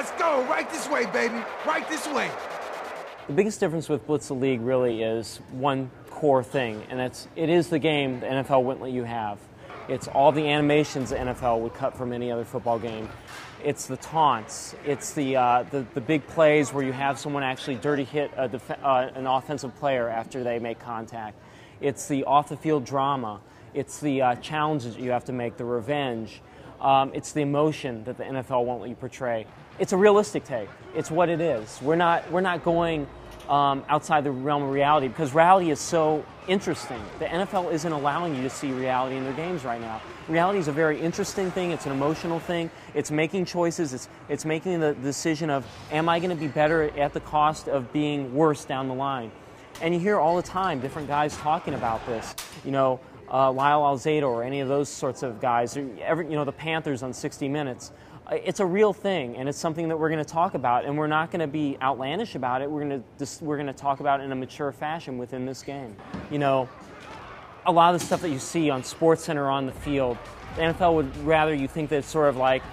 Let's go. Right this way, baby. Right this way. The biggest difference with blitz-the-league really is one core thing, and it is the game the NFL wouldn't let you have. It's all the animations the NFL would cut from any other football game. It's the taunts. It's the big plays where you have someone actually dirty hit an offensive player after they make contact. It's the off-the-field drama. It's the challenges you have to make, the revenge. It's the emotion that the NFL won't let you portray. It's a realistic take. It's what it is. We're not going outside the realm of reality because reality is so interesting. The NFL isn't allowing you to see reality in their games right now. Reality is a very interesting thing. It's an emotional thing. It's making choices. It's making the decision of, am I going to be better at the cost of being worse down the line? And you hear all the time different guys talking about this. You know, Lyle Alzado or any of those sorts of guys. The Panthers on 60 Minutes. It's a real thing, and it's something that we're going to talk about, and we're not going to be outlandish about it. We're going to talk about it in a mature fashion within this game. You know, a lot of the stuff that you see on SportsCenter on the field, the NFL would rather you think that it's sort of like,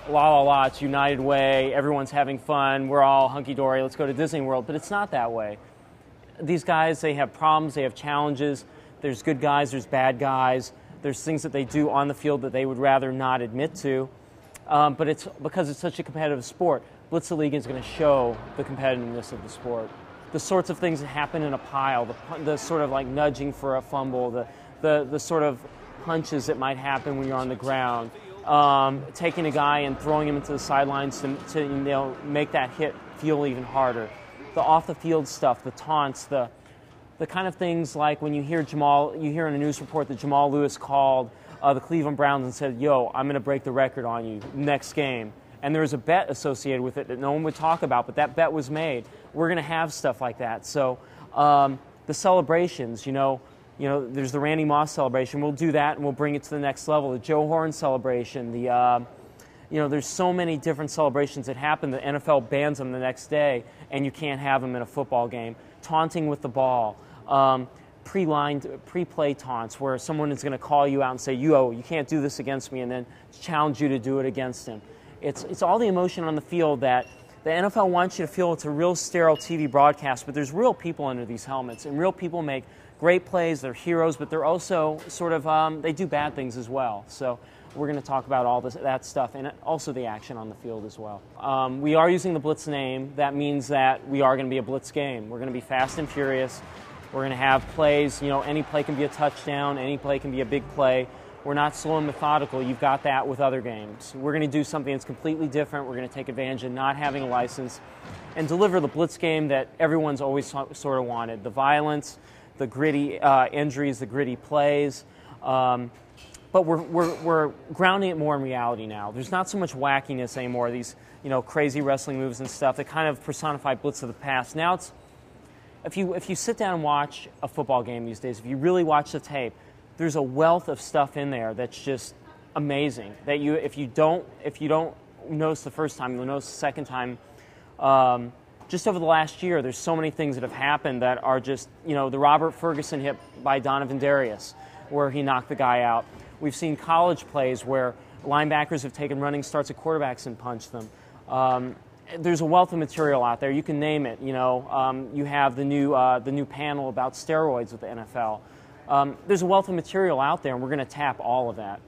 la la la, it's United Way, everyone's having fun, we're all hunky-dory, let's go to Disney World, but it's not that way. These guys, they have problems, they have challenges, there's good guys, there's bad guys, there's things that they do on the field that they would rather not admit to. But it's because it's such a competitive sport. Blitz-the-league is going to show the competitiveness of the sport. The sorts of things that happen in a pile, the sort of like nudging for a fumble, the sort of punches that might happen when you're on the ground, taking a guy and throwing him into the sidelines to make that hit feel even harder. The off-the-field stuff, the taunts, the kind of things like when you hear in a news report that Jamal Lewis called the Cleveland Browns and said, yo, I'm going to break the record on you next game. And there was a bet associated with it that no one would talk about, but that bet was made. We're going to have stuff like that. So the celebrations, there's the Randy Moss celebration. We'll do that and we'll bring it to the next level. The Joe Horn celebration, there's so many different celebrations that happen. The NFL bans them the next day, and you can't have them in a football game. Taunting with the ball. Pre-play taunts where someone is going to call you out and say, yo, you can't do this against me, and then challenge you to do it against him. It's all the emotion on the field that the NFL wants you to feel. It's a real sterile TV broadcast, but there's real people under these helmets, and real people make great plays. They're heroes, but they're also sort of, they do bad things as well. So we're going to talk about all that stuff, and also the action on the field as well. We are using the Blitz name. That means that we are going to be a Blitz game. We're going to be fast and furious. We're going to have plays, any play can be a touchdown, any play can be a big play. We're not slow and methodical. You've got that with other games. We're going to do something that's completely different. We're going to take advantage of not having a license and deliver the Blitz game that everyone's always sort of wanted. The violence, the gritty injuries, the gritty plays. But we're grounding it more in reality now. There's not so much wackiness anymore, these crazy wrestling moves and stuff that kind of personify Blitz of the past. Now it's, if you sit down and watch a football game these days, if you really watch the tape, there's a wealth of stuff in there that's just amazing. That if you don't notice the first time, you'll notice the second time. Just over the last year, there's so many things that have happened that are just, the Robert Ferguson hit by Donovan Darius, where he knocked the guy out. We've seen college plays where linebackers have taken running starts at quarterbacks and punched them. There's a wealth of material out there. You can name it. You have the new panel about steroids with the NFL. There's a wealth of material out there, and we're going to tap all of that.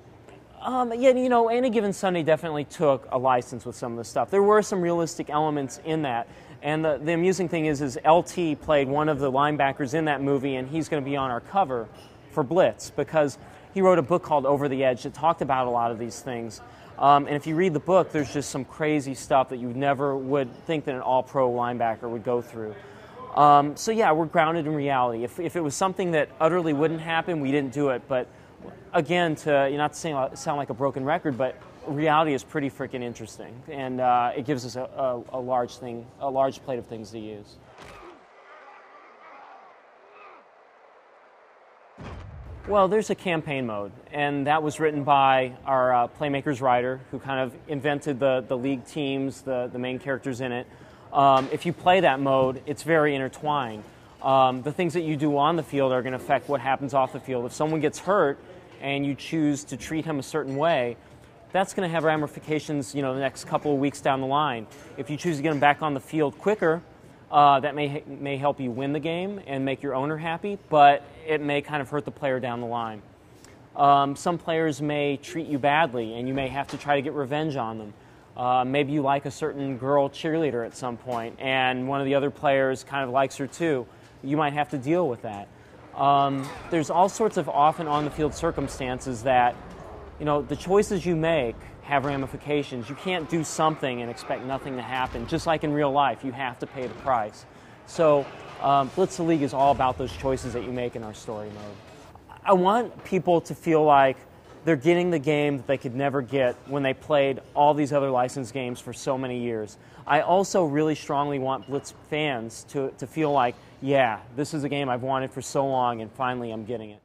Any Given Sunday definitely took a license with some of the stuff. There were some realistic elements in that. And the amusing thing is LT played one of the linebackers in that movie, and he's going to be on our cover for Blitz because he wrote a book called Over the Edge that talked about a lot of these things. And if you read the book, there's just some crazy stuff that you never would think that an all-pro linebacker would go through. So yeah, we're grounded in reality. If it was something that utterly wouldn't happen, we didn't do it. But again, not to sound like a broken record, but reality is pretty freaking interesting, and it gives us a large plate of things to use. Well, there's a campaign mode, and that was written by our Playmakers writer, who kind of invented the league teams, the main characters in it. If you play that mode, it's very intertwined. The things that you do on the field are going to affect what happens off the field. If someone gets hurt and you choose to treat him a certain way, that's going to have ramifications, the next couple of weeks down the line. If you choose to get them back on the field quicker, that may help you win the game and make your owner happy, but it may kind of hurt the player down the line. Some players may treat you badly, and you may have to try to get revenge on them. Maybe you like a certain girl cheerleader at some point, and one of the other players kind of likes her too. You might have to deal with that. There's all sorts of off and on the field circumstances that, the choices you make have ramifications. You can't do something and expect nothing to happen. Just like in real life, you have to pay the price. So Blitz-the-League is all about those choices that you make in our story mode. I want people to feel like they're getting the game that they could never get when they played all these other licensed games for so many years. I also really strongly want Blitz fans to feel like, yeah, this is a game I've wanted for so long and finally I'm getting it.